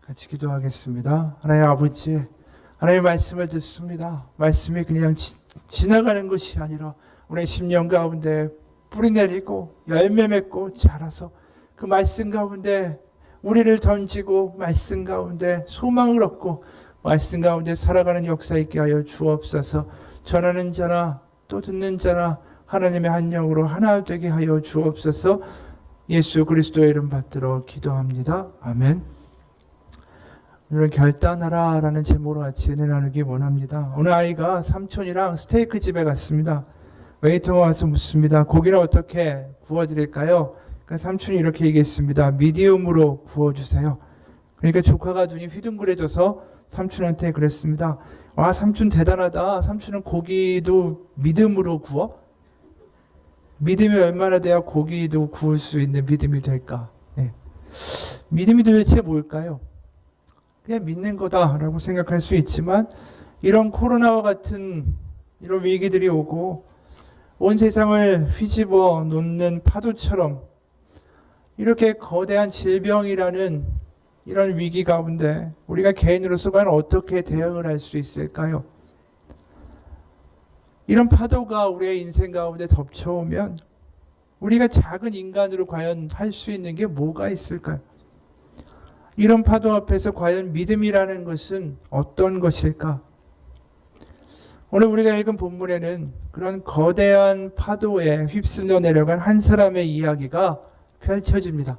같이 기도하겠습니다. 하나님 아버지, 하나님의 말씀을 듣습니다. 말씀이 그냥 지나가는 것이 아니라 우리의 심령 가운데 뿌리 내리고 열매 맺고 자라서 그 말씀 가운데 우리를 던지고 말씀 가운데 소망을 얻고 말씀 가운데 살아가는 역사 있게 하여 주옵소서. 전하는 자나 또 듣는 자나 하나님의 한 영으로 하나 되게 하여 주옵소서. 예수 그리스도의 이름 받들어 기도합니다. 아멘. 오늘 결단하라 라는 제목으로 같이 은혜 나누기 원합니다. 어느 아이가 삼촌이랑 스테이크 집에 갔습니다. 웨이터가 와서 묻습니다. 고기는 어떻게 구워드릴까요? 그러니까 삼촌이 이렇게 얘기했습니다. 미디움으로 구워주세요. 그러니까 조카가 눈이 휘둥그레져서 삼촌한테 그랬습니다. 와, 삼촌 대단하다. 삼촌은 고기도 믿음으로 구워? 믿음이 얼마나 돼야 고기도 구울 수 있는 믿음이 될까? 네. 믿음이 도대체 뭘까요? 그냥 믿는 거다라고 생각할 수 있지만 이런 코로나와 같은 이런 위기들이 오고 온 세상을 휘집어 놓는 파도처럼 이렇게 거대한 질병이라는 이런 위기 가운데 우리가 개인으로서 과연 어떻게 대응을 할 수 있을까요? 이런 파도가 우리의 인생 가운데 덮쳐오면 우리가 작은 인간으로 과연 할 수 있는 게 뭐가 있을까요? 이런 파도 앞에서 과연 믿음이라는 것은 어떤 것일까? 오늘 우리가 읽은 본문에는 그런 거대한 파도에 휩쓸려 내려간 한 사람의 이야기가 펼쳐집니다.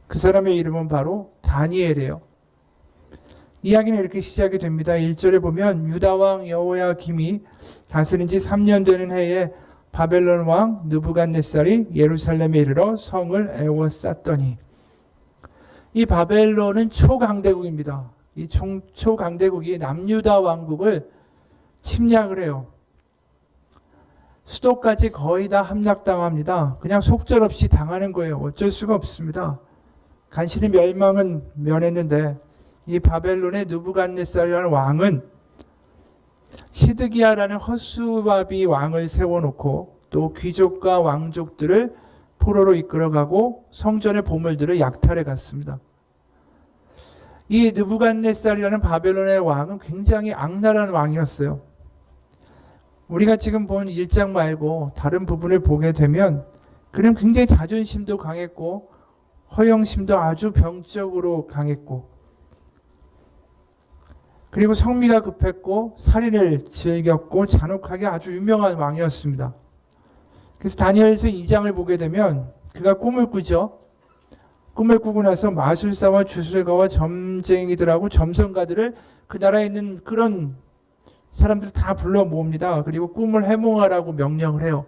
그 사람의 이름은 바로 다니엘이에요. 이야기는 이렇게 시작이 됩니다. 1절에 보면 유다왕 여호야김이 다스린 지 3년 되는 해에 바벨론 왕 느부갓네살이 예루살렘에 이르러 성을 에워쌌더니, 이 바벨론은 초강대국입니다. 이 초강대국이 남유다 왕국을 침략을 해요. 수도까지 거의 다 함락당합니다. 그냥 속절없이 당하는 거예요. 어쩔 수가 없습니다. 간신히 멸망은 면했는데 이 바벨론의 느부갓네살이라는 왕은 시드기야라는 허수아비 왕을 세워놓고 또 귀족과 왕족들을 포로로 이끌어가고 성전의 보물들을 약탈해 갔습니다. 이 느부갓네살이라는 바벨론의 왕은 굉장히 악랄한 왕이었어요. 우리가 지금 본 1장 말고 다른 부분을 보게 되면 그는 굉장히 자존심도 강했고 허영심도 아주 병적으로 강했고 그리고 성미가 급했고 살인을 즐겼고 잔혹하게 아주 유명한 왕이었습니다. 그래서 다니엘서 2장을 보게 되면 그가 꿈을 꾸죠. 꿈을 꾸고 나서 마술사와 주술가와 점쟁이들하고 점성가들을 그 나라에 있는 그런 사람들을 다 불러 모읍니다. 그리고 꿈을 해몽하라고 명령을 해요.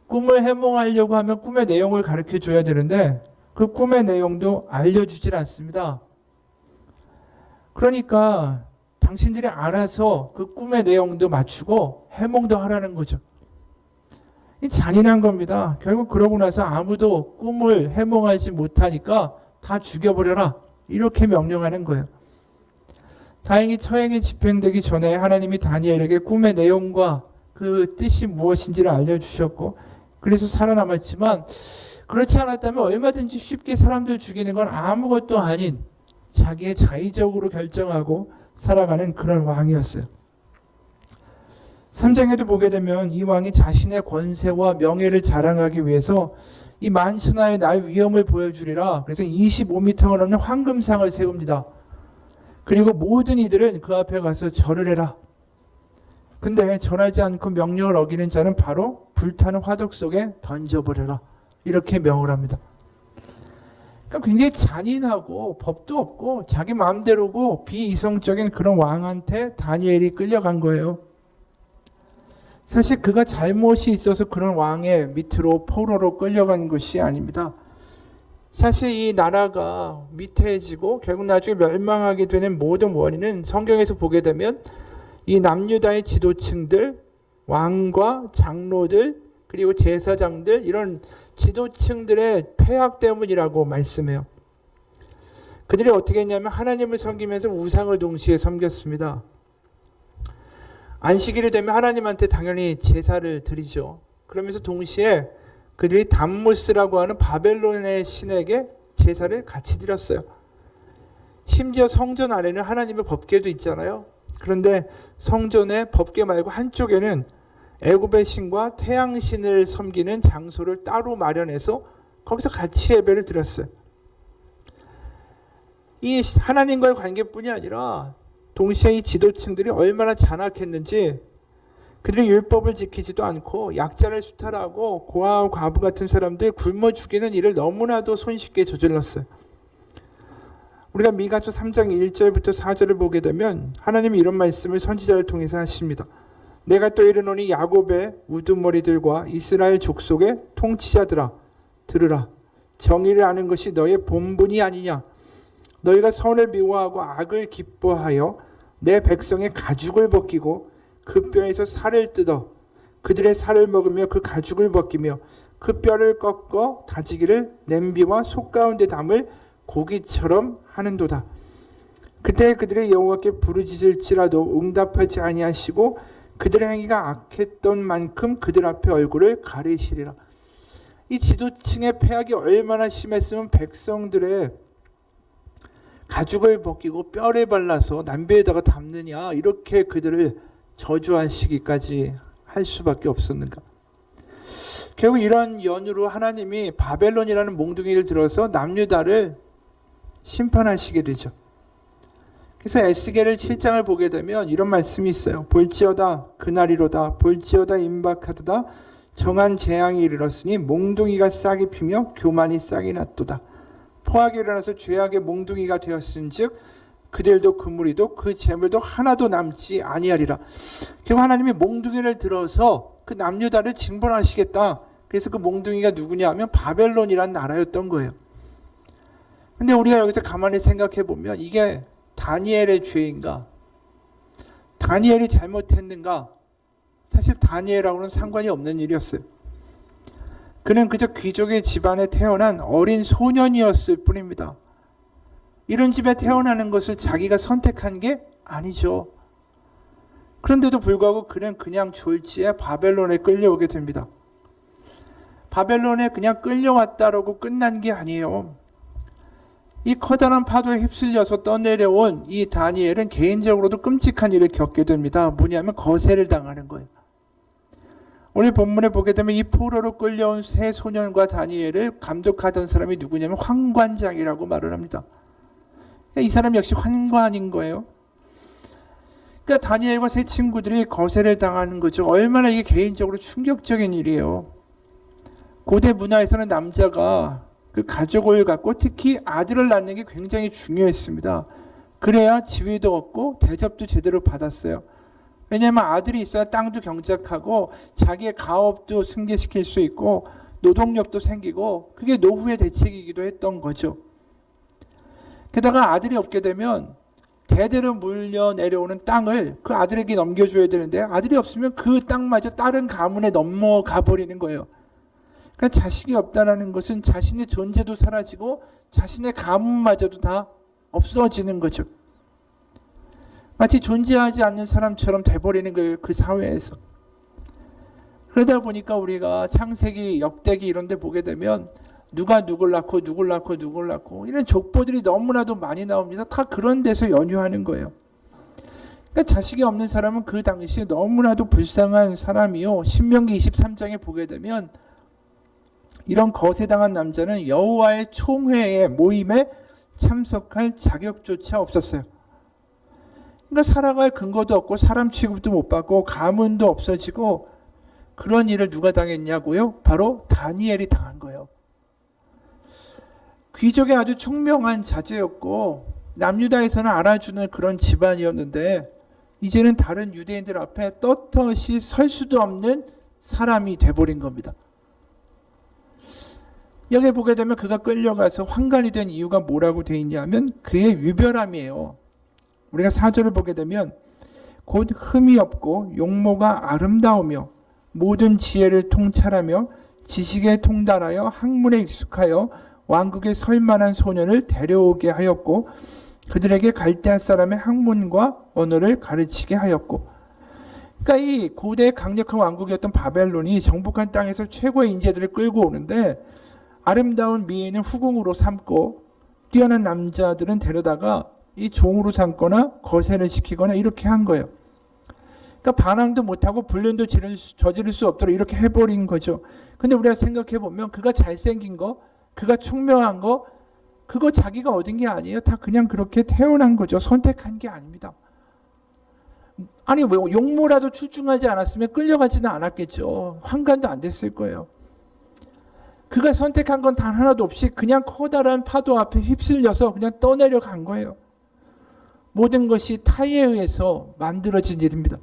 꿈을 해몽하려고 하면 꿈의 내용을 가르쳐 줘야 되는데 그 꿈의 내용도 알려주질 않습니다. 그러니까 당신들이 알아서 그 꿈의 내용도 맞추고 해몽도 하라는 거죠. 이 잔인한 겁니다. 결국 그러고 나서 아무도 꿈을 해몽하지 못하니까 다 죽여버려라. 이렇게 명령하는 거예요. 다행히 처형이 집행되기 전에 하나님이 다니엘에게 꿈의 내용과 그 뜻이 무엇인지를 알려주셨고 그래서 살아남았지만 그렇지 않았다면 얼마든지 쉽게 사람들 죽이는 건 아무것도 아닌 자기의 자의적으로 결정하고 살아가는 그런 왕이었어요. 3장에도 보게 되면 이 왕이 자신의 권세와 명예를 자랑하기 위해서 이 만천하의 날 위엄을 보여주리라. 그래서 25m가 넘는 황금상을 세웁니다. 그리고 모든 이들은 그 앞에 가서 절을 해라. 근데 절하지 않고 명령을 어기는 자는 바로 불타는 화덕 속에 던져버려라. 이렇게 명을 합니다. 그러니까 굉장히 잔인하고 법도 없고 자기 마음대로고 비이성적인 그런 왕한테 다니엘이 끌려간 거예요. 사실 그가 잘못이 있어서 그런 왕의 밑으로 포로로 끌려간 것이 아닙니다. 사실 이 나라가 위태해지고 결국 나중에 멸망하게 되는 모든 원인은 성경에서 보게 되면 이 남유다의 지도층들, 왕과 장로들, 그리고 제사장들 이런 지도층들의 폐악 때문이라고 말씀해요. 그들이 어떻게 했냐면 하나님을 섬기면서 우상을 동시에 섬겼습니다. 안식일이 되면 하나님한테 당연히 제사를 드리죠. 그러면서 동시에 그들이 담무스라고 하는 바벨론의 신에게 제사를 같이 드렸어요. 심지어 성전 안에는 하나님의 법궤도 있잖아요. 그런데 성전의 법궤 말고 한쪽에는 애굽의 신과 태양신을 섬기는 장소를 따로 마련해서 거기서 같이 예배를 드렸어요. 이 하나님과의 관계뿐이 아니라 동시에 이 지도층들이 얼마나 잔악했는지, 그들이 율법을 지키지도 않고 약자를 수탈하고 고아와 과부 같은 사람들 굶어 죽이는 일을 너무나도 손쉽게 저질렀어요. 우리가 미가서 3장 1절부터 4절을 보게 되면 하나님이 이런 말씀을 선지자를 통해서 하십니다. 내가 또 이르노니 야곱의 우두머리들과 이스라엘 족속의 통치자들아, 들으라. 정의를 아는 것이 너의 본분이 아니냐. 너희가 선을 미워하고 악을 기뻐하여 내 백성의 가죽을 벗기고 그 뼈에서 살을 뜯어 그들의 살을 먹으며 그 가죽을 벗기며 그 뼈를 꺾어 다지기를 냄비와 속 가운데 담을 고기처럼 하는도다. 그때 그들의 여호와께 부르짖을지라도 응답하지 아니하시고 그들의 행위가 악했던 만큼 그들 앞에 얼굴을 가리시리라. 이 지도층의 패악이 얼마나 심했으면 백성들의 가죽을 벗기고 뼈를 발라서 남배에다가 담느냐, 이렇게 그들을 저주하시기까지 할 수밖에 없었는가. 결국 이런 연유로 하나님이 바벨론이라는 몽둥이를 들어서 남유다를 심판하시게 되죠. 그래서 에스겔을 7장을 보게 되면 이런 말씀이 있어요. 볼지어다 그날이로다. 볼지어다 임박하도다. 정한 재앙이 이르렀으니 몽둥이가 싹이 피며 교만이 싹이 났도다. 포악이 일어나서 죄악의 몽둥이가 되었은즉 그들도 그 무리도 그 재물도 하나도 남지 아니하리라. 결국 하나님이 몽둥이를 들어서 그 남유다를 징벌하시겠다. 그래서 그 몽둥이가 누구냐 하면 바벨론이란 나라였던 거예요. 근데 우리가 여기서 가만히 생각해 보면 이게 다니엘의 죄인가? 다니엘이 잘못했는가? 사실 다니엘하고는 상관이 없는 일이었어요. 그는 그저 귀족의 집안에 태어난 어린 소년이었을 뿐입니다. 이런 집에 태어나는 것을 자기가 선택한 게 아니죠. 그런데도 불구하고 그는 그냥 졸지에 바벨론에 끌려오게 됩니다. 바벨론에 그냥 끌려왔다라고 끝난 게 아니에요. 이 커다란 파도에 휩쓸려서 떠내려온 이 다니엘은 개인적으로도 끔찍한 일을 겪게 됩니다. 뭐냐면 거세를 당하는 거예요. 오늘 본문에 보게 되면 이 포로로 끌려온 세 소년과 다니엘을 감독하던 사람이 누구냐면 환관장이라고 말을 합니다. 이 사람 역시 환관인 거예요. 그러니까 다니엘과 세 친구들이 거세를 당하는 거죠. 얼마나 이게 개인적으로 충격적인 일이에요. 고대 문화에서는 남자가 그 가족을 갖고 특히 아들을 낳는 게 굉장히 중요했습니다. 그래야 지위도 얻고 대접도 제대로 받았어요. 왜냐하면 아들이 있어야 땅도 경작하고 자기의 가업도 승계시킬 수 있고 노동력도 생기고 그게 노후의 대책이기도 했던 거죠. 게다가 아들이 없게 되면 대대로 물려 내려오는 땅을 그 아들에게 넘겨줘야 되는데 아들이 없으면 그 땅마저 다른 가문에 넘어가 버리는 거예요. 그러니까 자식이 없다는 것은 자신의 존재도 사라지고 자신의 가문마저도 다 없어지는 거죠. 마치 존재하지 않는 사람처럼 돼버리는 거예요. 그 사회에서. 그러다 보니까 우리가 창세기, 역대기 이런 데 보게 되면 누가 누굴 낳고 누굴 낳고 누굴 낳고 이런 족보들이 너무나도 많이 나옵니다. 다 그런 데서 연유하는 거예요. 그러니까 자식이 없는 사람은 그 당시에 너무나도 불쌍한 사람이요. 신명기 23장에 보게 되면 이런 거세당한 남자는 여호와의 총회의 모임에 참석할 자격조차 없었어요. 그러니까 살아갈 근거도 없고 사람 취급도 못 받고 가문도 없어지고 그런 일을 누가 당했냐고요? 바로 다니엘이 당한 거예요. 귀족의 아주 총명한 자제였고 남유다에서는 알아주는 그런 집안이었는데 이제는 다른 유대인들 앞에 떳떳이 설 수도 없는 사람이 돼버린 겁니다. 여기 보게 되면 그가 끌려가서 환관이 된 이유가 뭐라고 되어 있냐면 그의 유별함이에요. 우리가 4절을 보게 되면 곧 흠이 없고 용모가 아름다우며 모든 지혜를 통찰하며 지식에 통달하여 학문에 익숙하여 왕국에 설 만한 소년을 데려오게 하였고 그들에게 갈대아 사람의 학문과 언어를 가르치게 하였고. 그러니까 이 고대 강력한 왕국이었던 바벨론이 정복한 땅에서 최고의 인재들을 끌고 오는데 아름다운 미인은 후궁으로 삼고 뛰어난 남자들은 데려다가 이 종으로 삼거나 거세를 시키거나 이렇게 한 거예요. 그러니까 반항도 못하고 불륜도 저지를 수 없도록 이렇게 해버린 거죠. 근데 우리가 생각해 보면 그가 잘생긴 거, 그가 총명한 거, 그거 자기가 얻은 게 아니에요. 다 그냥 그렇게 태어난 거죠. 선택한 게 아닙니다. 아니 왜 용모라도 출중하지 않았으면 끌려가지는 않았겠죠. 환관도 안 됐을 거예요. 그가 선택한 건 단 하나도 없이 그냥 커다란 파도 앞에 휩쓸려서 그냥 떠내려간 거예요. 모든 것이 타의에 의해서 만들어진 일입니다.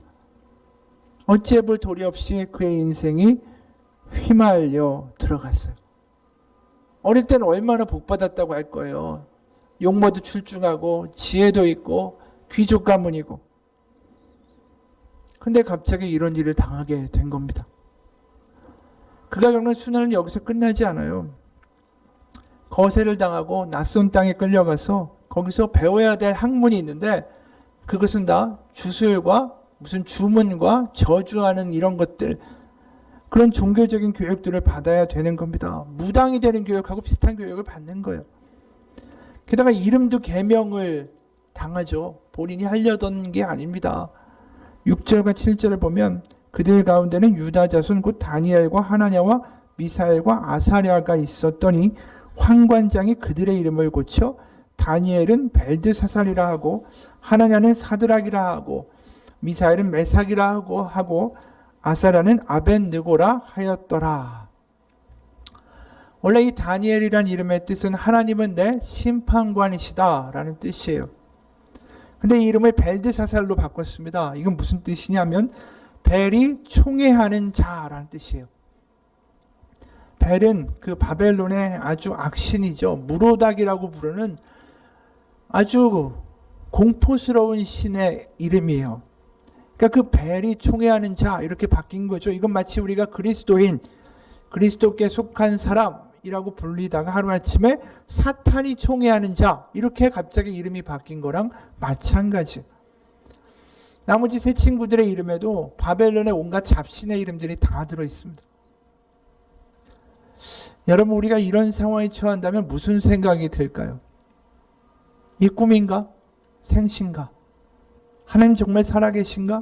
어찌해볼 도리 없이 그의 인생이 휘말려 들어갔어요. 어릴 때는 얼마나 복받았다고 할 거예요. 용모도 출중하고 지혜도 있고 귀족 가문이고. 근데 갑자기 이런 일을 당하게 된 겁니다. 그가 겪는 수난은 여기서 끝나지 않아요. 거세를 당하고 낯선 땅에 끌려가서 거기서 배워야 될 학문이 있는데 그것은 다 주술과 무슨 주문과 저주하는 이런 것들, 그런 종교적인 교육들을 받아야 되는 겁니다. 무당이 되는 교육하고 비슷한 교육을 받는 거예요. 게다가 이름도 계명을 당하죠. 본인이 하려던 게 아닙니다. 6절과 7절을 보면 그들 가운데는 유다 자손 곧 다니엘과 하나냐와 미사엘과 아사랴가 있었더니 환관장이 그들의 이름을 고쳐 다니엘은 벨드사살이라 하고 하나냐는 사드락이라 하고 미사엘은 메삭이라 하고 아사랴는 아벤느고라 하였더라. 원래 이 다니엘이란 이름의 뜻은 하나님은 내 심판관이시다 라는 뜻이에요. 근데 이 이름을 벨드사살로 바꿨습니다. 이건 무슨 뜻이냐면 벨이 총애하는 자라는 뜻이에요. 벨은 그 바벨론의 아주 악신이죠. 무로닥이라고 부르는 아주 공포스러운 신의 이름이에요. 그러니까 그 벨이 총애하는 자 이렇게 바뀐 거죠. 이건 마치 우리가 그리스도인, 그리스도께 속한 사람이라고 불리다가 하루아침에 사탄이 총애하는 자 이렇게 갑자기 이름이 바뀐 거랑 마찬가지. 나머지 세 친구들의 이름에도 바벨론의 온갖 잡신의 이름들이 다 들어있습니다. 여러분 우리가 이런 상황에 처한다면 무슨 생각이 들까요? 이 꿈인가? 생신가? 하나님 정말 살아계신가?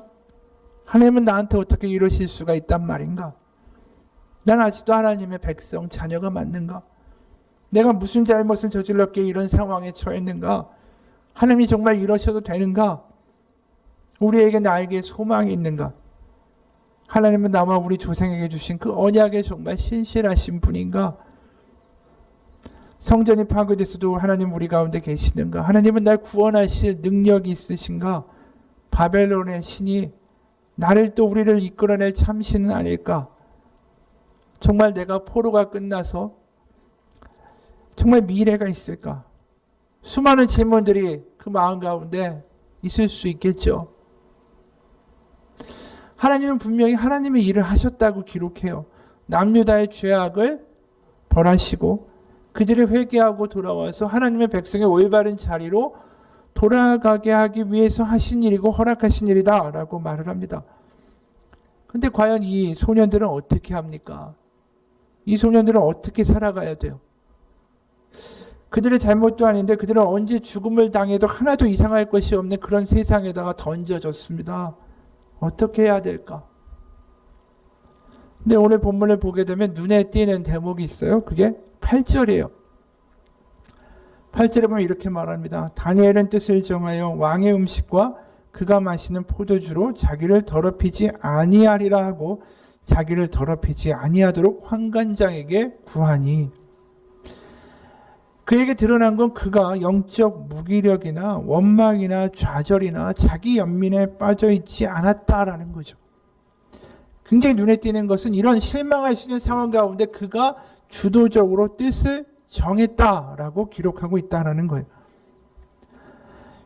하나님은 나한테 어떻게 이러실 수가 있단 말인가? 난 아직도 하나님의 백성, 자녀가 맞는가? 내가 무슨 잘못을 저질렀기에 이런 상황에 처했는가? 하나님이 정말 이러셔도 되는가? 우리에게 나에게 소망이 있는가? 하나님은 나와 우리 조상에게 주신 그 언약에 정말 신실하신 분인가? 성전이 파괴됐어도 하나님 우리 가운데 계시는가? 하나님은 날 구원하실 능력이 있으신가? 바벨론의 신이 나를 또 우리를 이끌어낼 참신은 아닐까? 정말 내가 포로가 끝나서 정말 미래가 있을까? 수많은 질문들이 그 마음 가운데 있을 수 있겠죠. 하나님은 분명히 하나님의 일을 하셨다고 기록해요. 남유다의 죄악을 벌하시고 그들이 회개하고 돌아와서 하나님의 백성의 올바른 자리로 돌아가게 하기 위해서 하신 일이고 허락하신 일이다 라고 말을 합니다. 근데 과연 이 소년들은 어떻게 합니까? 이 소년들은 어떻게 살아가야 돼요? 그들의 잘못도 아닌데 그들은 언제 죽음을 당해도 하나도 이상할 것이 없는 그런 세상에다가 던져졌습니다. 어떻게 해야 될까? 근데 오늘 본문을 보게 되면 눈에 띄는 대목이 있어요. 그게 8절이에요. 8절에 보면 이렇게 말합니다. 다니엘은 뜻을 정하여 왕의 음식과 그가 마시는 포도주로 자기를 더럽히지 아니하리라 하고 자기를 더럽히지 아니하도록 환관장에게 구하니. 그에게 드러난 건 그가 영적 무기력이나 원망이나 좌절이나 자기 연민에 빠져 있지 않았다라는 거죠. 굉장히 눈에 띄는 것은 이런 실망할 수 있는 상황 가운데 그가 주도적으로 뜻을 정했다라고 기록하고 있다라는 거예요.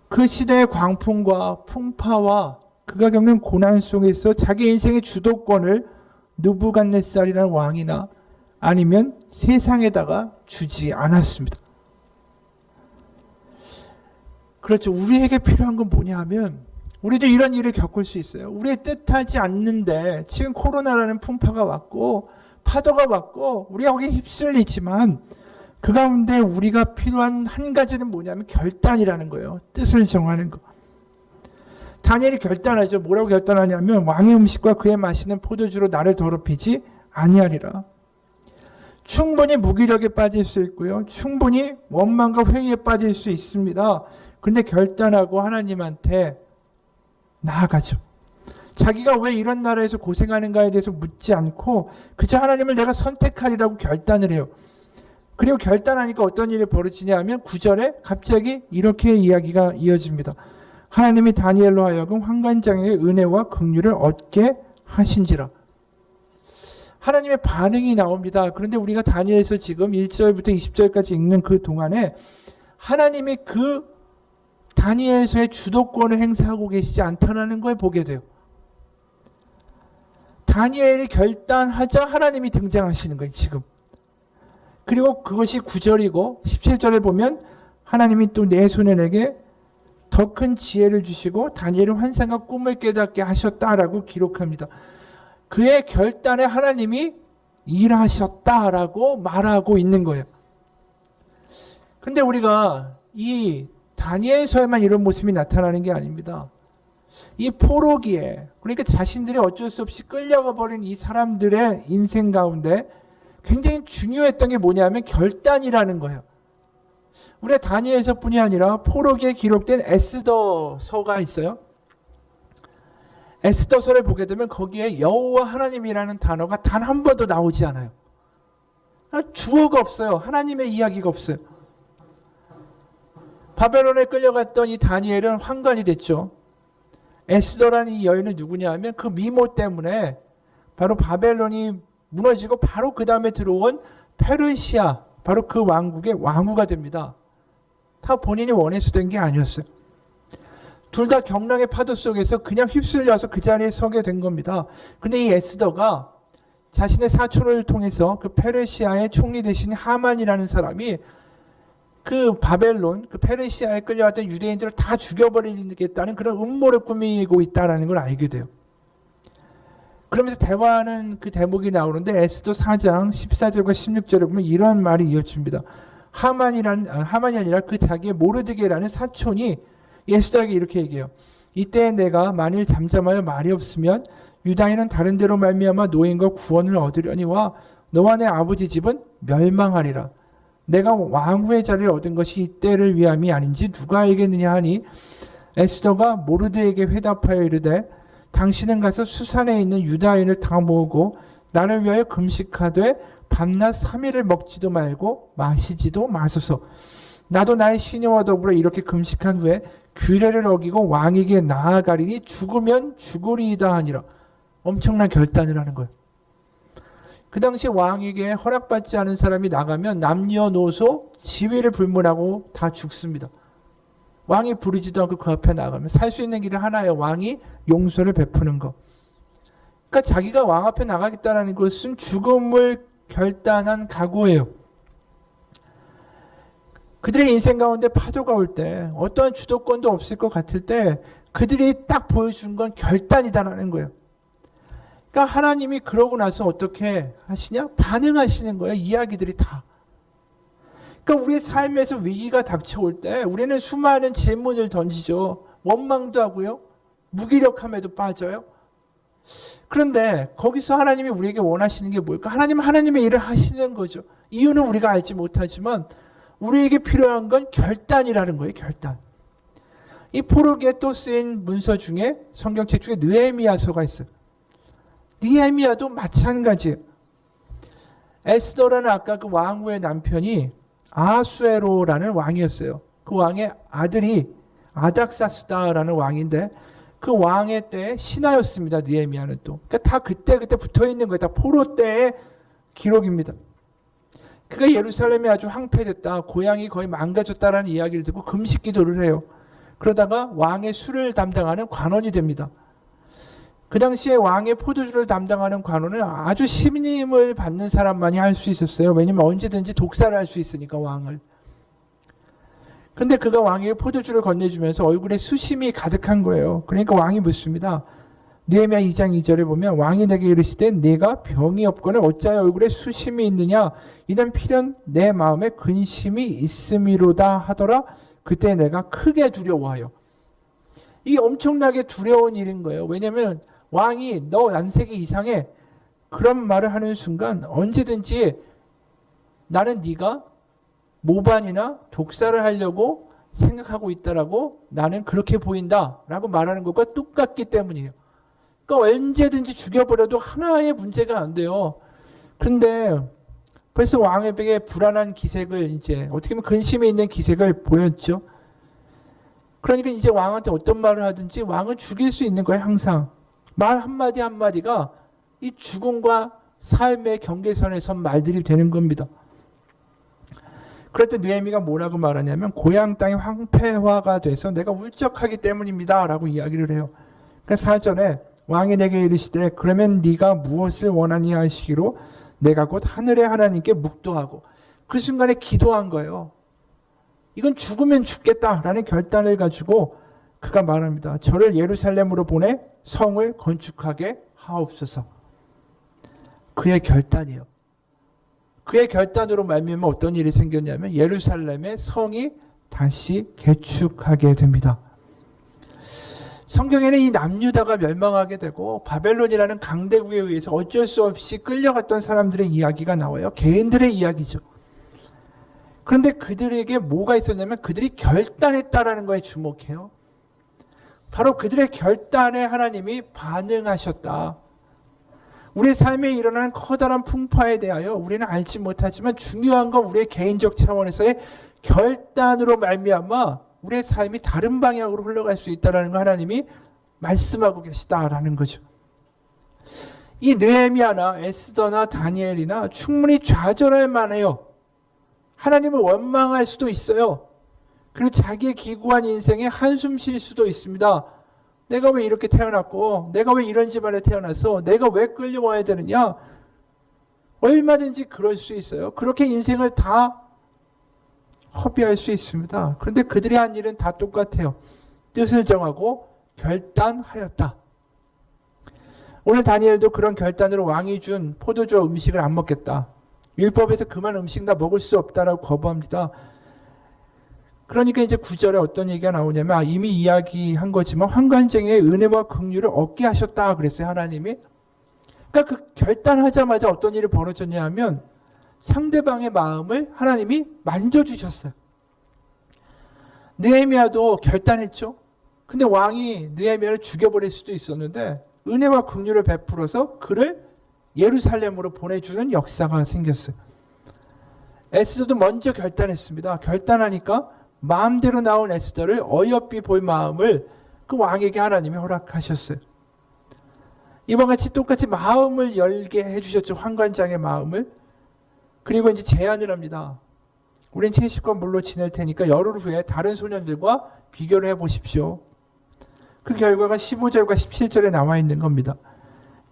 그 시대의 광풍과 풍파와 그가 겪는 고난 속에서 자기 인생의 주도권을 느부갓네살이라는 왕이나 아니면 세상에다가 주지 않았습니다. 그렇죠. 우리에게 필요한 건 뭐냐 하면 우리도 이런 일을 겪을 수 있어요. 우리의 뜻하지 않는데 지금 코로나라는 풍파가 왔고 파도가 왔고 우리가 거기에 휩쓸리지만 그 가운데 우리가 필요한 한 가지는 뭐냐면 결단이라는 거예요. 뜻을 정하는 거. 다니엘이 결단하죠. 뭐라고 결단하냐면 왕의 음식과 그의 마시는 포도주로 나를 더럽히지 아니하리라. 충분히 무기력에 빠질 수 있고요. 충분히 원망과 회의에 빠질 수 있습니다. 그런데 결단하고 하나님한테 나아가죠. 자기가 왜 이런 나라에서 고생하는가에 대해서 묻지 않고 그저 하나님을 내가 선택하리라고 결단을 해요. 그리고 결단하니까 어떤 일이 벌어지냐 하면 9절에 갑자기 이렇게 이야기가 이어집니다. 하나님이 다니엘로 하여금 환관장에게 은혜와 긍휼을 얻게 하신지라. 하나님의 반응이 나옵니다. 그런데 우리가 다니엘서 지금 1절부터 20절까지 읽는 그 동안에 하나님이 그 다니엘서의 주도권을 행사하고 계시지 않다는 걸 보게 돼요. 다니엘이 결단하자 하나님이 등장하시는 거예요, 지금. 그리고 그것이 9절이고 17절에 보면 하나님이 또 내 손에 내게 더 큰 지혜를 주시고 다니엘의 환상과 꿈을 깨닫게 하셨다라고 기록합니다. 그의 결단에 하나님이 일하셨다라고 말하고 있는 거예요. 근데 우리가 이 다니엘서에만 이런 모습이 나타나는 게 아닙니다. 이 포로기에, 그러니까 자신들이 어쩔 수 없이 끌려가 버린 이 사람들의 인생 가운데 굉장히 중요했던 게 뭐냐면 결단이라는 거예요. 우리가 다니엘서뿐이 아니라 포로기에 기록된 에스더서가 있어요. 에스더서를 보게 되면 거기에 여호와 하나님이라는 단어가 단 한 번도 나오지 않아요. 주어가 없어요. 하나님의 이야기가 없어요. 바벨론에 끌려갔던 이 다니엘은 환관이 됐죠. 에스더라는 이 여인은 누구냐 하면 그 미모 때문에 바로 바벨론이 무너지고 바로 그 다음에 들어온 페르시아, 바로 그 왕국의 왕후가 됩니다. 다 본인이 원해서 된 게 아니었어요. 둘 다 경랑의 파도 속에서 그냥 휩쓸려서 그 자리에 서게 된 겁니다. 근데 이 에스더가 자신의 사촌을 통해서 그 페르시아의 총리 대신 하만이라는 사람이 그 바벨론, 그 페르시아에 끌려왔던 유대인들을 다 죽여버리겠다는 그런 음모를 꾸미고 있다는 걸 알게 돼요. 그러면서 대화하는 그 대목이 나오는데 에스더 4장 14절과 16절에 보면 이런 말이 이어집니다. 하만이 아니라 그 자기의 모르드게라는 사촌이 에스더에게 이렇게 얘기해요. 이때 내가 만일 잠잠하여 말이 없으면 유다인은 다른 데로 말미암아 노인과 구원을 얻으려니와 너와 내 아버지 집은 멸망하리라. 내가 왕후의 자리를 얻은 것이 이때를 위함이 아닌지 누가 알겠느냐 하니 에스더가 모르드에게 회답하여 이르되 당신은 가서 수산에 있는 유다인을 다 모으고 나를 위하여 금식하되 밤낮 3일을 먹지도 말고 마시지도 마소서. 나도 나의 시녀와 더불어 이렇게 금식한 후에 규례를 어기고 왕에게 나아가리니 죽으면 죽으리이다 하니라. 엄청난 결단을 하는 거예요. 그 당시 왕에게 허락받지 않은 사람이 나가면 남녀노소 지위를 불문하고 다 죽습니다. 왕이 부르지도 않고 그 앞에 나가면 살 수 있는 길이 하나예요. 왕이 용서를 베푸는 것. 그러니까 자기가 왕 앞에 나가겠다는 것은 죽음을 결단한 각오예요. 그들의 인생 가운데 파도가 올 때 어떠한 주도권도 없을 것 같을 때 그들이 딱 보여준 건 결단이다라는 거예요. 그러니까 하나님이 그러고 나서 어떻게 하시냐? 반응하시는 거예요. 이야기들이 다. 그러니까 우리의 삶에서 위기가 닥쳐올 때 우리는 수많은 질문을 던지죠. 원망도 하고요. 무기력함에도 빠져요. 그런데 거기서 하나님이 우리에게 원하시는 게 뭘까? 하나님은 하나님의 일을 하시는 거죠. 이유는 우리가 알지 못하지만 우리에게 필요한 건 결단이라는 거예요. 결단. 이 포로기에 또 쓰인 문서 중에 성경책 중에 느헤미야서가 있어요. 느헤미야도 마찬가지예요. 에스더라는 아까 그 왕후의 남편이 아수에로라는 왕이었어요. 그 왕의 아들이 아닥사스다라는 왕인데 그 왕의 때의 신하였습니다. 느헤미야는 또. 그러니까 다 그때 붙어 있는 거예요. 다 포로 때의 기록입니다. 그가 예루살렘이 아주 황폐됐다. 고향이 거의 망가졌다라는 이야기를 듣고 금식 기도를 해요. 그러다가 왕의 술을 담당하는 관원이 됩니다. 그 당시에 왕의 포도주를 담당하는 관원은 아주 신임을 받는 사람만이 할 수 있었어요. 왜냐하면 언제든지 독살을 할 수 있으니까 왕을. 근데 그가 왕에게 포도주를 건네주면서 얼굴에 수심이 가득한 거예요. 그러니까 왕이 묻습니다. 느헤미야 2장 2절에 보면 왕이 내게 이르시되 네가 병이 없거늘 어찌하여 얼굴에 수심이 있느냐 이는 필연 내 마음에 근심이 있음이로다 하더라. 그때 내가 크게 두려워하여. 이게 엄청나게 두려운 일인 거예요. 왜냐하면 왕이 너 안색이 이상해 그런 말을 하는 순간 언제든지 나는 네가 모반이나 독사를 하려고 생각하고 있다라고 나는 그렇게 보인다라고 말하는 것과 똑같기 때문이에요. 그러니까 언제든지 죽여버려도 하나의 문제가 안 돼요. 그런데 벌써 왕에게 불안한 기색을 이제 어떻게 보면 근심이 있는 기색을 보였죠. 그러니까 이제 왕한테 어떤 말을 하든지 왕은 죽일 수 있는 거예요. 항상 말 한마디 한마디가 이 죽음과 삶의 경계선에 선 말들이 되는 겁니다. 그럴 때 느헤미가 뭐라고 말하냐면 고향 땅이 황폐화가 돼서 내가 울적하기 때문입니다 라고 이야기를 해요. 그래서 4절에 왕이 내게 이르시되 그러면 네가 무엇을 원하니 하시기로 내가 곧 하늘의 하나님께 묵도하고 그 순간에 기도한 거예요. 이건 죽으면 죽겠다라는 결단을 가지고 그가 말합니다. 저를 예루살렘으로 보내 성을 건축하게 하옵소서. 그의 결단이에요. 그의 결단으로 말미암아 어떤 일이 생겼냐면 예루살렘의 성이 다시 개축하게 됩니다. 성경에는 이 남유다가 멸망하게 되고 바벨론이라는 강대국에 의해서 어쩔 수 없이 끌려갔던 사람들의 이야기가 나와요. 개인들의 이야기죠. 그런데 그들에게 뭐가 있었냐면 그들이 결단했다라는 거에 주목해요. 바로 그들의 결단에 하나님이 반응하셨다. 우리의 삶에 일어나는 커다란 풍파에 대하여 우리는 알지 못하지만 중요한 건 우리의 개인적 차원에서의 결단으로 말미암아 우리의 삶이 다른 방향으로 흘러갈 수 있다는 거 하나님이 말씀하고 계시다라는 거죠. 이 느헤미야나 에스더나 다니엘이나 충분히 좌절할 만해요. 하나님을 원망할 수도 있어요. 그리고 자기의 기구한 인생에 한숨 쉴 수도 있습니다. 내가 왜 이렇게 태어났고 내가 왜 이런 집안에 태어나서 내가 왜 끌려와야 되느냐. 얼마든지 그럴 수 있어요. 그렇게 인생을 다 허비할 수 있습니다. 그런데 그들이 한 일은 다 똑같아요. 뜻을 정하고 결단하였다. 오늘 다니엘도 그런 결단으로 왕이 준 포도주 음식을 안 먹겠다. 율법에서 그만 음식 다 먹을 수 없다라고 거부합니다. 그러니까 이제 9절에 어떤 얘기가 나오냐면 이미 이야기한 거지만 환관쟁이의 은혜와 긍휼을 얻게 하셨다 그랬어요. 하나님이. 그러니까 그 결단하자마자 어떤 일이 벌어졌냐 하면 상대방의 마음을 하나님이 만져주셨어요. 느헤미야도 결단했죠. 근데 왕이 느헤미야를 죽여버릴 수도 있었는데 은혜와 긍휼을 베풀어서 그를 예루살렘으로 보내주는 역사가 생겼어요. 에스더도 먼저 결단했습니다. 결단하니까 마음대로 나온 에스더를 어여삐 볼 마음을 그 왕에게 하나님이 허락하셨어요. 이와 같이 똑같이 마음을 열게 해주셨죠. 환관장의 마음을. 그리고 이제 제안을 합니다. 우린 채식과 물로 지낼 테니까 열흘 후에 다른 소년들과 비교를 해보십시오. 그 결과가 15절과 17절에 나와 있는 겁니다.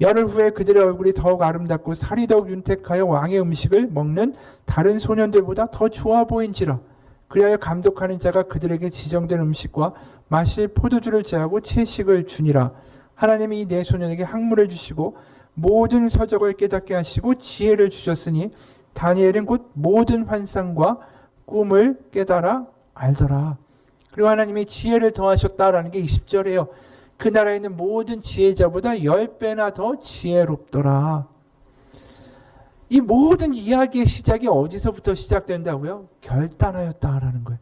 열흘 후에 그들의 얼굴이 더욱 아름답고 살이 더욱 윤택하여 왕의 음식을 먹는 다른 소년들보다 더 좋아 보인지라. 그리하여 감독하는 자가 그들에게 지정된 음식과 마실 포도주를 제하고 채식을 주니라. 하나님이 이 네 소년에게 학문을 주시고 모든 서적을 깨닫게 하시고 지혜를 주셨으니 다니엘은 곧 모든 환상과 꿈을 깨달아 알더라. 그리고 하나님이 지혜를 더하셨다라는 게 20절이에요. 그 나라에 있는 모든 지혜자보다 10배나 더 지혜롭더라. 이 모든 이야기의 시작이 어디서부터 시작된다고요? 결단하였다라는 거예요.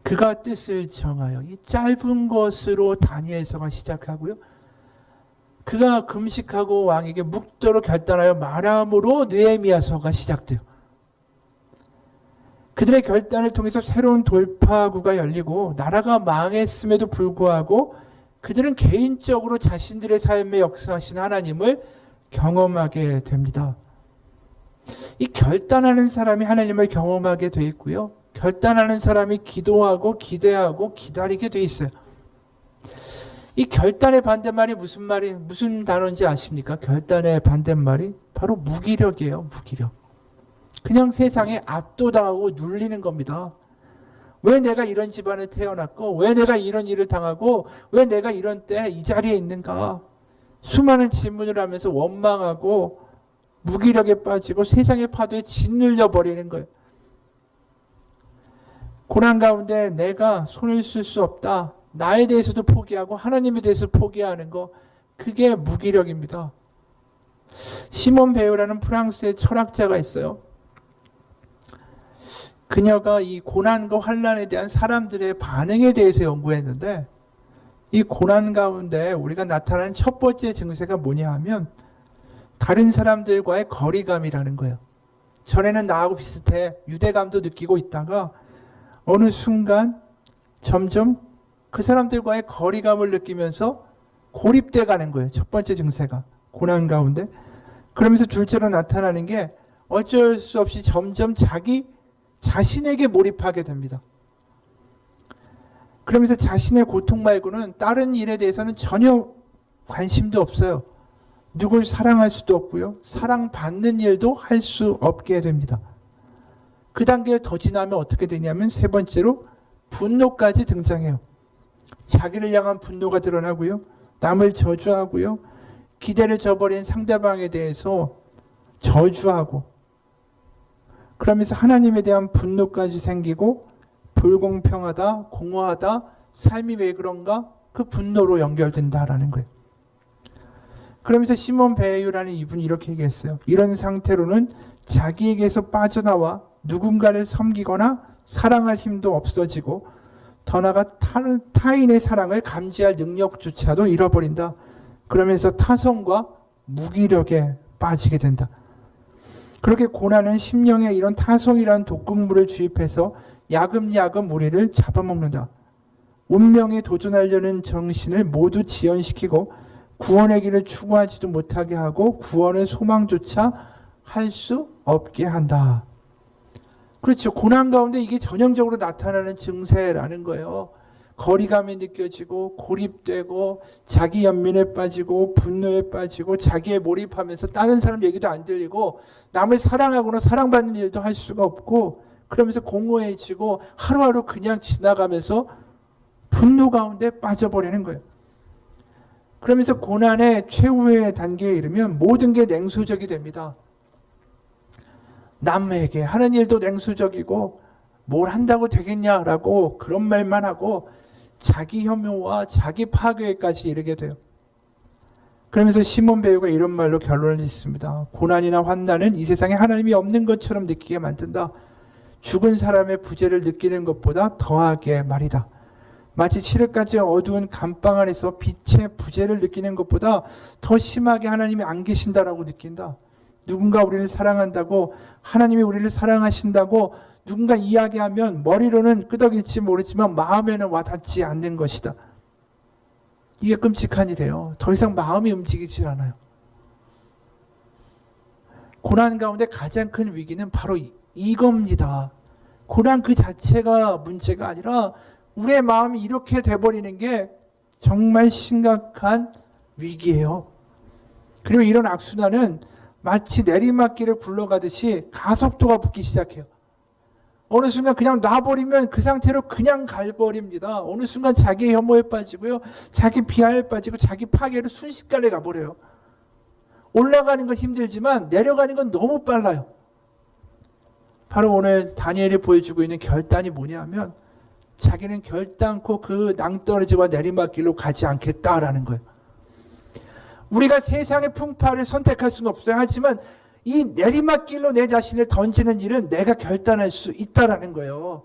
그가 뜻을 정하여 이 짧은 것으로 다니엘서가 시작하고요. 그가 금식하고 왕에게 묵도록 결단하여 말함으로 느헤미야서가 시작돼요. 그들의 결단을 통해서 새로운 돌파구가 열리고 나라가 망했음에도 불구하고 그들은 개인적으로 자신들의 삶에 역사하신 하나님을 경험하게 됩니다. 이 결단하는 사람이 하나님을 경험하게 돼 있고요. 결단하는 사람이 기도하고 기대하고 기다리게 돼 있어요. 이 결단의 반대말이 무슨 단어인지 아십니까? 결단의 반대말이 바로 무기력이에요. 무기력. 그냥 세상에 압도당하고 눌리는 겁니다. 왜 내가 이런 집안에 태어났고 왜 내가 이런 일을 당하고 왜 내가 이런 때 이 자리에 있는가. 수많은 질문을 하면서 원망하고 무기력에 빠지고 세상의 파도에 짓눌려 버리는 거예요. 고난 가운데 내가 손을 쓸 수 없다. 나에 대해서도 포기하고 하나님에 대해서 포기하는 거, 그게 무기력입니다. 시몬 베요라는 프랑스의 철학자가 있어요. 그녀가 이 고난과 환난에 대한 사람들의 반응에 대해서 연구했는데, 이 고난 가운데 우리가 나타나는 첫 번째 증세가 뭐냐 하면 다른 사람들과의 거리감이라는 거예요. 전에는 나하고 비슷해 유대감도 느끼고 있다가 어느 순간 점점 그 사람들과의 거리감을 느끼면서 고립돼 가는 거예요. 첫 번째 증세가 고난 가운데. 그러면서 둘째로 나타나는 게 어쩔 수 없이 점점 자기 자신에게 몰입하게 됩니다. 그러면서 자신의 고통 말고는 다른 일에 대해서는 전혀 관심도 없어요. 누굴 사랑할 수도 없고요. 사랑받는 일도 할 수 없게 됩니다. 그 단계를 더 지나면 어떻게 되냐면 세 번째로 분노까지 등장해요. 자기를 향한 분노가 드러나고요. 남을 저주하고요. 기대를 저버린 상대방에 대해서 저주하고, 그러면서 하나님에 대한 분노까지 생기고, 불공평하다, 공허하다, 삶이 왜 그런가? 그 분노로 연결된다라는 거예요. 그러면서 시몬 베요라는 이분이 이렇게 얘기했어요. 이런 상태로는 자기에게서 빠져나와 누군가를 섬기거나 사랑할 힘도 없어지고 더 나아가 타인의 사랑을 감지할 능력조차도 잃어버린다. 그러면서 타성과 무기력에 빠지게 된다. 그렇게 고난은 심령에 이런 타성이라는 독극물을 주입해서 야금야금 우리를 잡아먹는다. 운명에 도전하려는 정신을 모두 지연시키고 구원의 길을 추구하지도 못하게 하고 구원의 소망조차 할 수 없게 한다. 그렇죠. 고난 가운데 이게 전형적으로 나타나는 증세라는 거예요. 거리감이 느껴지고 고립되고 자기 연민에 빠지고 분노에 빠지고 자기에 몰입하면서 다른 사람 얘기도 안 들리고 남을 사랑하거나 사랑받는 일도 할 수가 없고, 그러면서 공허해지고 하루하루 그냥 지나가면서 분노 가운데 빠져버리는 거예요. 그러면서 고난의 최후의 단계에 이르면 모든 게 냉소적이 됩니다. 남에게 하는 일도 냉소적이고 뭘 한다고 되겠냐라고 그런 말만 하고 자기 혐오와 자기 파괴까지 이르게 돼요. 그러면서 시몬 베요가 이런 말로 결론을 짓습니다. 고난이나 환난은 이 세상에 하나님이 없는 것처럼 느끼게 만든다. 죽은 사람의 부재를 느끼는 것보다 더하게 말이다. 마치 칠흑까지 어두운 감방 안에서 빛의 부재를 느끼는 것보다 더 심하게 하나님이 안 계신다라고 느낀다. 누군가 우리를 사랑한다고, 하나님이 우리를 사랑하신다고 누군가 이야기하면 머리로는 끄덕일지 모르지만 마음에는 와닿지 않는 것이다. 이게 끔찍한 일이에요. 더 이상 마음이 움직이질 않아요. 고난 가운데 가장 큰 위기는 바로 이겁니다. 고난 그 자체가 문제가 아니라 우리의 마음이 이렇게 돼버리는 게 정말 심각한 위기예요. 그리고 이런 악순환은 마치 내리막길을 굴러가듯이 가속도가 붙기 시작해요. 어느 순간 그냥 놔버리면 그 상태로 그냥 갈버립니다. 어느 순간 자기 혐오에 빠지고요. 자기 비하에 빠지고 자기 파괴로 순식간에 가버려요. 올라가는 건 힘들지만 내려가는 건 너무 빨라요. 바로 오늘 다니엘이 보여주고 있는 결단이 뭐냐면 자기는 결단코 그 낭떠러지와 내리막길로 가지 않겠다라는 거예요. 우리가 세상의 풍파를 선택할 수는 없어요. 하지만 이 내리막길로 내 자신을 던지는 일은 내가 결단할 수 있다라는 거예요.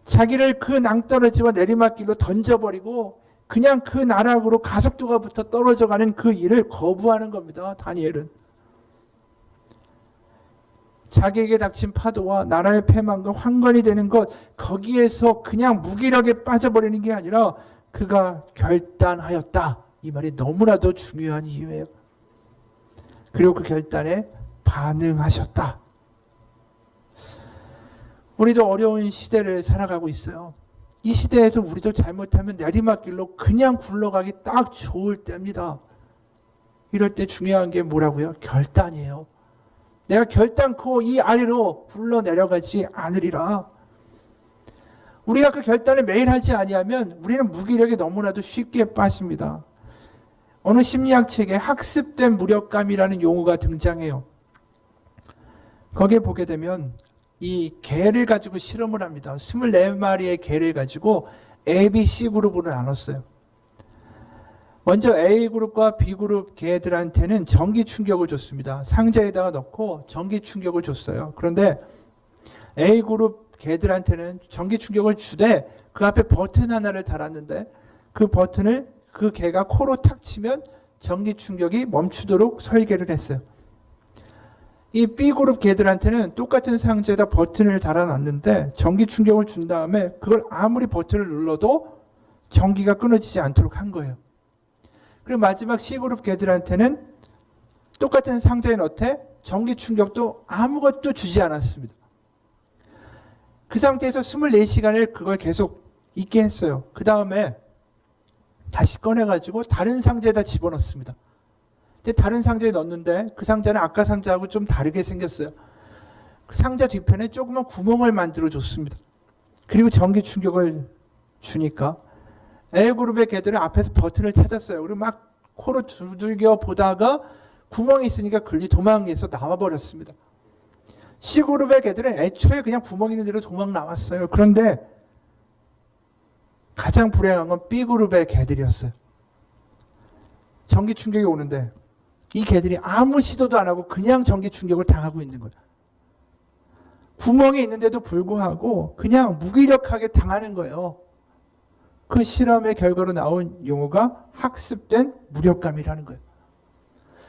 자기를 그 낭떠러지와 내리막길로 던져버리고 그냥 그 나락으로 가속도가 붙어 떨어져가는 그 일을 거부하는 겁니다. 다니엘은. 자기에게 닥친 파도와 나라의 패망과 황건이 되는 것, 거기에서 그냥 무기력에 빠져버리는 게 아니라 그가 결단하였다. 이 말이 너무나도 중요한 이유예요. 그리고 그 결단에 반응하셨다. 우리도 어려운 시대를 살아가고 있어요. 이 시대에서 우리도 잘못하면 내리막길로 그냥 굴러가기 딱 좋을 때입니다. 이럴 때 중요한 게 뭐라고요? 결단이에요. 내가 결단코 이 아래로 굴러 내려가지 않으리라. 우리가 그 결단을 매일 하지 아니하면 우리는 무기력에 너무나도 쉽게 빠집니다. 어느 심리학 책에 학습된 무력감이라는 용어가 등장해요. 거기에 보게 되면 이 개를 가지고 실험을 합니다. 24마리의 개를 가지고 A, B, C 그룹으로 나눴어요. 먼저 A그룹과 B그룹 개들한테는 전기 충격을 줬습니다. 상자에다가 넣고 전기 충격을 줬어요. 그런데 A그룹 개들한테는 전기 충격을 주되 그 앞에 버튼 하나를 달았는데 그 버튼을 그 개가 코로 탁 치면 전기 충격이 멈추도록 설계를 했어요. 이 B그룹 개들한테는 똑같은 상자에다 버튼을 달아놨는데 전기 충격을 준 다음에 그걸 아무리 버튼을 눌러도 전기가 끊어지지 않도록 한 거예요. 그리고 마지막 C그룹 개들한테는 똑같은 상자에 넣되 전기 충격도 아무것도 주지 않았습니다. 그 상태에서 24시간을 그걸 계속 있게 했어요. 그 다음에 다시 꺼내가지고 다른 상자에다 집어넣습니다. 근데 다른 상자에 넣었는데 그 상자는 아까 상자하고 좀 다르게 생겼어요. 그 상자 뒤편에 조그만 구멍을 만들어 줬습니다. 그리고 전기 충격을 주니까 A그룹의 개들은 앞에서 버튼을 찾았어요. 그리고 막 코로 두들겨 보다가 구멍이 있으니까 글리 도망해서 나와버렸습니다. C그룹의 개들은 애초에 그냥 구멍 있는 대로 도망 나왔어요. 그런데 가장 불행한 건 B그룹의 개들이었어요. 전기 충격이 오는데 이 개들이 아무 시도도 안 하고 그냥 전기 충격을 당하고 있는 거예요. 구멍이 있는데도 불구하고 그냥 무기력하게 당하는 거예요. 그 실험의 결과로 나온 용어가 학습된 무력감이라는 거예요.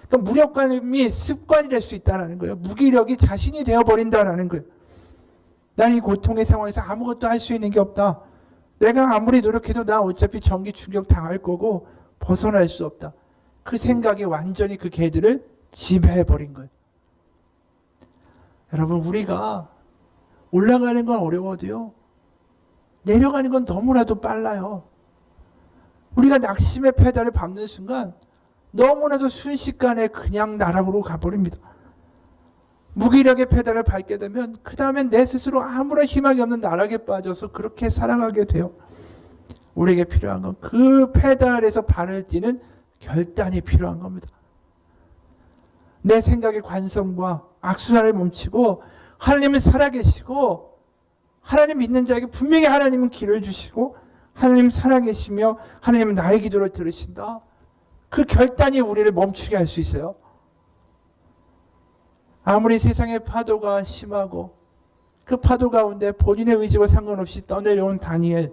그러니까 무력감이 습관이 될 수 있다는 거예요. 무기력이 자신이 되어버린다는 거예요. 난 이 고통의 상황에서 아무것도 할 수 있는 게 없다. 내가 아무리 노력해도 나 어차피 전기 충격 당할 거고 벗어날 수 없다. 그 생각이 완전히 그 개들을 지배해버린 거예요. 여러분, 우리가 올라가는 건 어려워도요, 내려가는 건 너무나도 빨라요. 우리가 낙심의 페달을 밟는 순간 너무나도 순식간에 그냥 나락으로 가버립니다. 무기력의 페달을 밟게 되면 그 다음엔 내 스스로 아무런 희망이 없는 나락에 빠져서 그렇게 살아가게 돼요. 우리에게 필요한 건 그 페달에서 발을 띄는 결단이 필요한 겁니다. 내 생각의 관성과 악순환을 멈추고 하나님은 살아계시고 하나님 믿는 자에게 분명히 하나님은 길을 주시고 하나님 살아계시며 하나님은 나의 기도를 들으신다. 그 결단이 우리를 멈추게 할 수 있어요. 아무리 세상의 파도가 심하고 그 파도 가운데 본인의 의지와 상관없이 떠내려온 다니엘,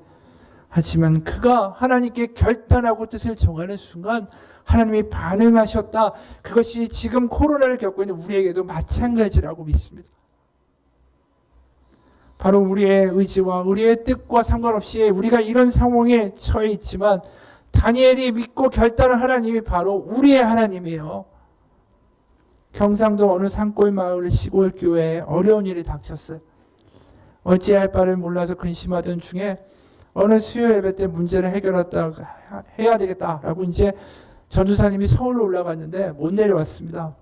하지만 그가 하나님께 결단하고 뜻을 정하는 순간 하나님이 반응하셨다. 그것이 지금 코로나를 겪고 있는 우리에게도 마찬가지라고 믿습니다. 바로 우리의 의지와 우리의 뜻과 상관없이 우리가 이런 상황에 처해 있지만 다니엘이 믿고 결단한 하나님이 바로 우리의 하나님이에요. 경상도 어느 산골 마을 시골 교회에 어려운 일이 닥쳤어요. 어찌할 바를 몰라서 근심하던 중에 어느 수요 예배 때 문제를 해야 되겠다라고 이제 전도사님이 서울로 올라갔는데 못 내려왔습니다.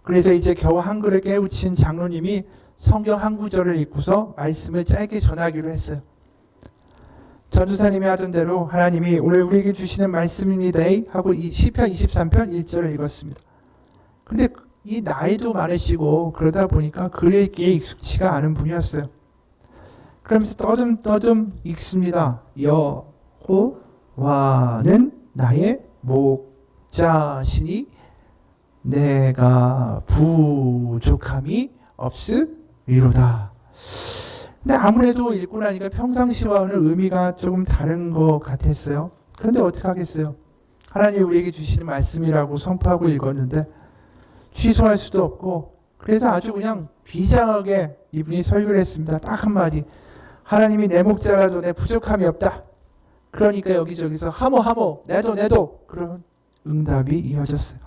그래서 이제 겨우 한글을 깨우친 장로님이 성경 한 구절을 읽고서 말씀을 짧게 전하기로 했어요. 전도사님이 하던 대로 하나님이 오늘 우리에게 주시는 말씀입니다 하고 이 시편 23편 1절을 읽었습니다. 근데 이 나이도 많으시고 그러다 보니까 글 읽기에 익숙치가 않은 분이었어요. 그러면서 떠듬떠듬 읽습니다. 여호와는 나의 목자시니 내가 부족함이 없으리로다. 근데 아무래도 읽고 나니까 평상시와는 의미가 조금 다른 것 같았어요. 그런데 어떻게 하겠어요? 하나님이 우리에게 주시는 말씀이라고 선포하고 읽었는데 취소할 수도 없고, 그래서 아주 그냥 비장하게 이분이 설교를 했습니다. 딱 한마디. 하나님이 내 목자라도 내 부족함이 없다. 그러니까 여기저기서 하모 내도 그런 응답이 이어졌어요.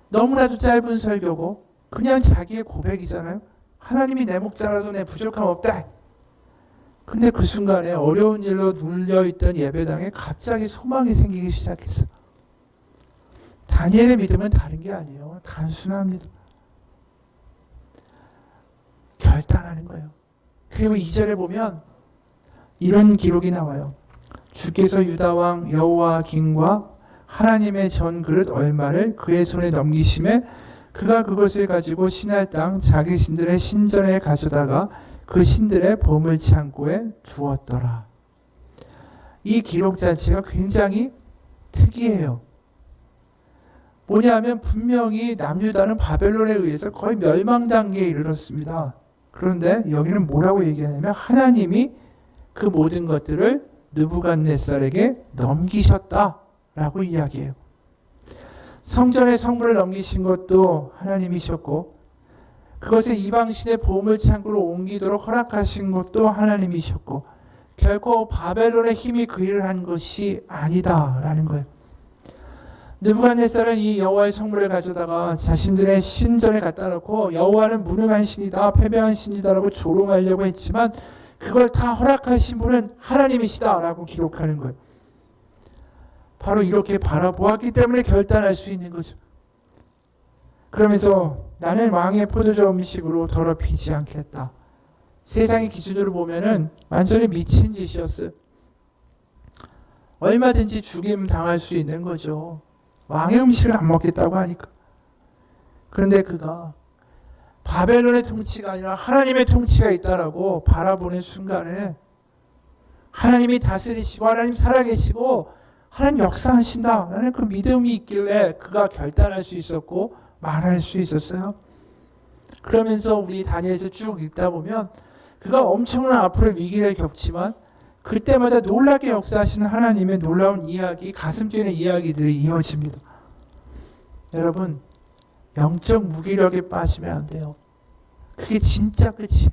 너무나도 짧은 설교고 그냥 자기의 고백이잖아요. 하나님이 내 목자라도 내 부족함 없다. 근데 그 순간에 어려운 일로 눌려있던 예배당에 갑자기 소망이 생기기 시작했어요. 다니엘의 믿음은 다른 게 아니에요. 단순합니다. 결단하는 거예요. 그리고 2절에 보면 이런 기록이 나와요. 주께서 유다왕 여호와김과 하나님의 전 그릇 얼마를 그의 손에 넘기심에 그가 그것을 가지고 신할 땅 자기 신들의 신전에 가져다가 그 신들의 보물 창고에 두었더라. 이 기록 자체가 굉장히 특이해요. 뭐냐면 분명히 남유다는 바벨론에 의해서 거의 멸망 단계에 이르렀습니다. 그런데 여기는 뭐라고 얘기하냐면 하나님이 그 모든 것들을 느부갓네살에게 넘기셨다라고 이야기해요. 성전의 성물을 넘기신 것도 하나님이셨고 그것을 이방신의 보물 창고로 옮기도록 허락하신 것도 하나님이셨고 결코 바벨론의 힘이 그 일을 한 것이 아니다라는 거예요. 느부갓네살은 이 여호와의 성물을 가져다가 자신들의 신전에 갖다 놓고 여호와는 무능한 신이다, 패배한 신이다라고 조롱하려고 했지만 그걸 다 허락하신 분은 하나님이시다라고 기록하는 거예요. 바로 이렇게 바라보았기 때문에 결단할 수 있는 거죠. 그러면서 나는 왕의 포도주 음식으로 더럽히지 않겠다. 세상의 기준으로 보면은 완전히 미친 짓이었어요. 얼마든지 죽임 당할 수 있는 거죠. 왕의 음식을 안 먹겠다고 하니까. 그런데 그가 바벨론의 통치가 아니라 하나님의 통치가 있다라고 바라보는 순간에 하나님이 다스리시고 하나님 살아계시고 하나님 역사하신다라는 그 믿음이 있길래 그가 결단할 수 있었고 말할 수 있었어요. 그러면서 우리 다니엘서 쭉 읽다 보면 그가 엄청난 앞으로의 위기를 겪지만 그때마다 놀랍게 역사하시는 하나님의 놀라운 이야기, 가슴 뛰는 이야기들이 이어집니다. 여러분, 영적 무기력에 빠지면 안 돼요. 그게 진짜 끝이에요.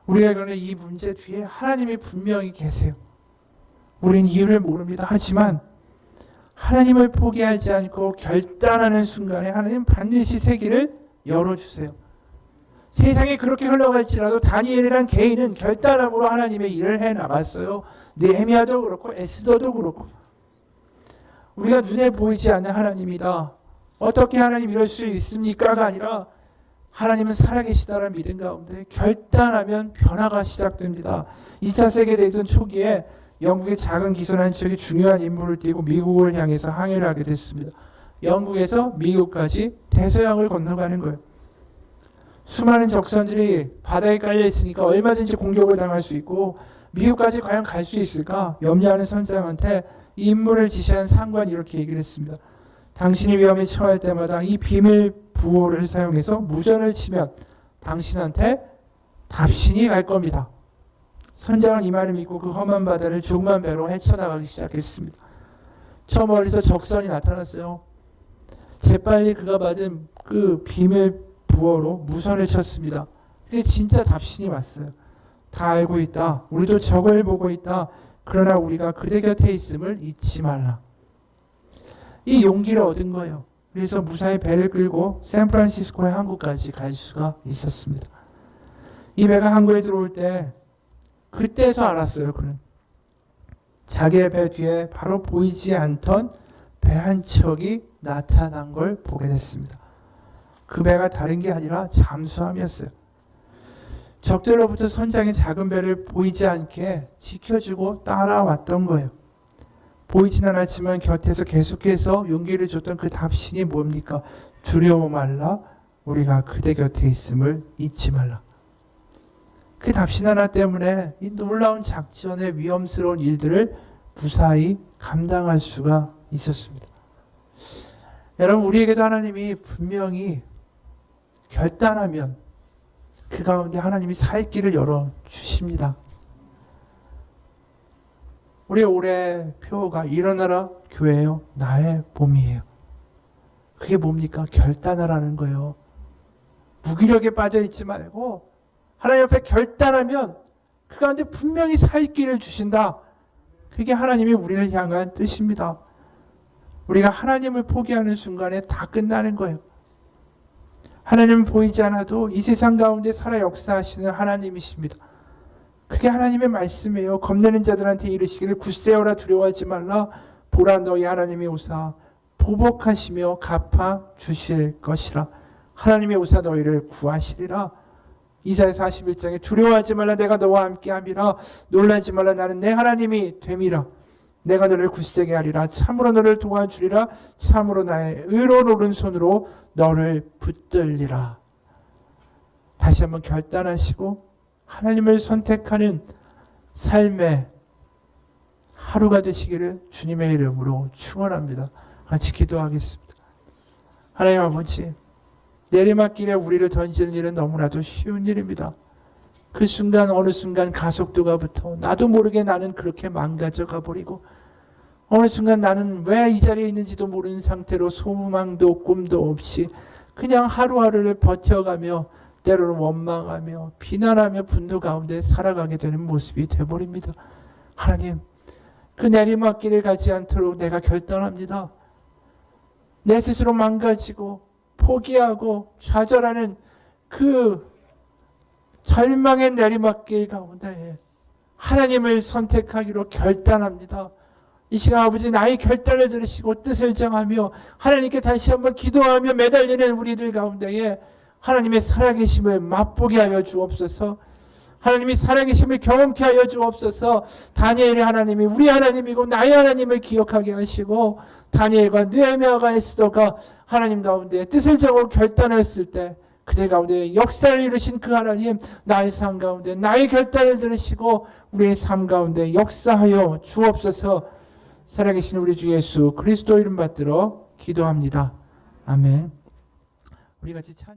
우리가 이거는 이 문제 뒤에 하나님이 분명히 계세요. 우린 이유를 모릅니다. 하지만 하나님을 포기하지 않고 결단하는 순간에 하나님 반드시 세기를 열어주세요. 세상이 그렇게 흘러갈지라도 다니엘이란 개인은 결단함으로 하나님의 일을 해나갔어요. 느헤미야도 그렇고 에스더도 그렇고. 우리가 눈에 보이지 않는 하나님이다. 어떻게 하나님 이럴 수 있습니까가 아니라 하나님은 살아계시다는 믿음 가운데 결단하면 변화가 시작됩니다. 2차 세계대전 초기에 영국의 작은 기선 한 척이 중요한 임무를 띠고 미국을 향해서 항해를 하게 됐습니다. 영국에서 미국까지 대서양을 건너가는 거예요. 수많은 적선들이 바다에 깔려 있으니까 얼마든지 공격을 당할 수 있고 미국까지 과연 갈 수 있을까 염려하는 선장한테 이 임무를 지시한 상관이 이렇게 얘기를 했습니다. 당신이 위험에 처할 때마다 이 비밀 부호를 사용해서 무전을 치면 당신한테 답신이 갈 겁니다. 선장은 이 말을 믿고 그 험한 바다를 조그만 배로 헤쳐나가기 시작했습니다. 저 멀리서 적선이 나타났어요. 재빨리 그가 받은 그 비밀 부호로 무선을 쳤습니다. 근데 진짜 답신이 왔어요. 다 알고 있다. 우리도 적을 보고 있다. 그러나 우리가 그대 곁에 있음을 잊지 말라. 이 용기를 얻은 거예요. 그래서 무사히 배를 끌고 샌프란시스코의 항구까지 갈 수가 있었습니다. 이 배가 항구에 들어올 때 그때서 알았어요. 그는 자기의 배 뒤에 바로 보이지 않던 배 한 척이 나타난 걸 보게 됐습니다. 그 배가 다른 게 아니라 잠수함이었어요. 적들로부터 선장의 작은 배를 보이지 않게 지켜주고 따라왔던 거예요. 보이진 않았지만 곁에서 계속해서 용기를 줬던 그 답신이 뭡니까? 두려워 말라. 우리가 그대 곁에 있음을 잊지 말라. 그 답신 하나 때문에 이 놀라운 작전의 위험스러운 일들을 무사히 감당할 수가 있었습니다. 여러분, 우리에게도 하나님이 분명히 결단하면 그 가운데 하나님이 살 길을 열어주십니다. 우리 올해 표가 일어나라 교회요. 나의 봄이에요. 그게 뭡니까? 결단하라는 거예요. 무기력에 빠져있지 말고 하나님 앞에 결단하면 그 가운데 분명히 살 길을 주신다. 그게 하나님이 우리를 향한 뜻입니다. 우리가 하나님을 포기하는 순간에 다 끝나는 거예요. 하나님은 보이지 않아도 이 세상 가운데 살아 역사하시는 하나님이십니다. 그게 하나님의 말씀이에요. 겁내는 자들한테 이르시기를 굳세어라 두려워하지 말라. 보라 너희 하나님이 오사 보복하시며 갚아 주실 것이라. 하나님이 오사 너희를 구하시리라. 이사야 41장에 두려워하지 말라 내가 너와 함께함이라 놀라지 말라 나는 내 하나님이 됨이라 내가 너를 굳세게 하리라 참으로 너를 도와주리라 참으로 나의 의로운 오른손으로 너를 붙들리라. 다시 한번 결단하시고 하나님을 선택하는 삶의 하루가 되시기를 주님의 이름으로 축원합니다. 같이 기도하겠습니다. 하나님 아버지, 내리막길에 우리를 던지는 일은 너무나도 쉬운 일입니다. 그 순간 어느 순간 가속도가 붙어 나도 모르게 나는 그렇게 망가져 가버리고 어느 순간 나는 왜 이 자리에 있는지도 모르는 상태로 소망도 꿈도 없이 그냥 하루하루를 버텨가며 때로는 원망하며 비난하며 분노 가운데 살아가게 되는 모습이 되어버립니다. 하나님, 그 내리막길을 가지 않도록 내가 결단합니다. 내 스스로 망가지고 포기하고 좌절하는 그 절망의 내리막길 가운데 하나님을 선택하기로 결단합니다. 이 시간 아버지 나의 결단을 들으시고 뜻을 정하며 하나님께 다시 한번 기도하며 매달리는 우리들 가운데에 하나님의 살아계심을 맛보게 하여 주옵소서. 하나님이 살아계심을 경험케 하여 주옵소서. 다니엘의 하나님이 우리 하나님이고 나의 하나님을 기억하게 하시고 다니엘과 느헤미야가 에스더가 하나님 가운데 뜻을 정하고 결단했을 때 그들 가운데 역사를 이루신 그 하나님 나의 삶 가운데 나의 결단을 들으시고 우리의 삶 가운데 역사하여 주옵소서. 살아계신 우리 주 예수 그리스도 이름 받들어 기도합니다. 아멘. 우리 같이 찬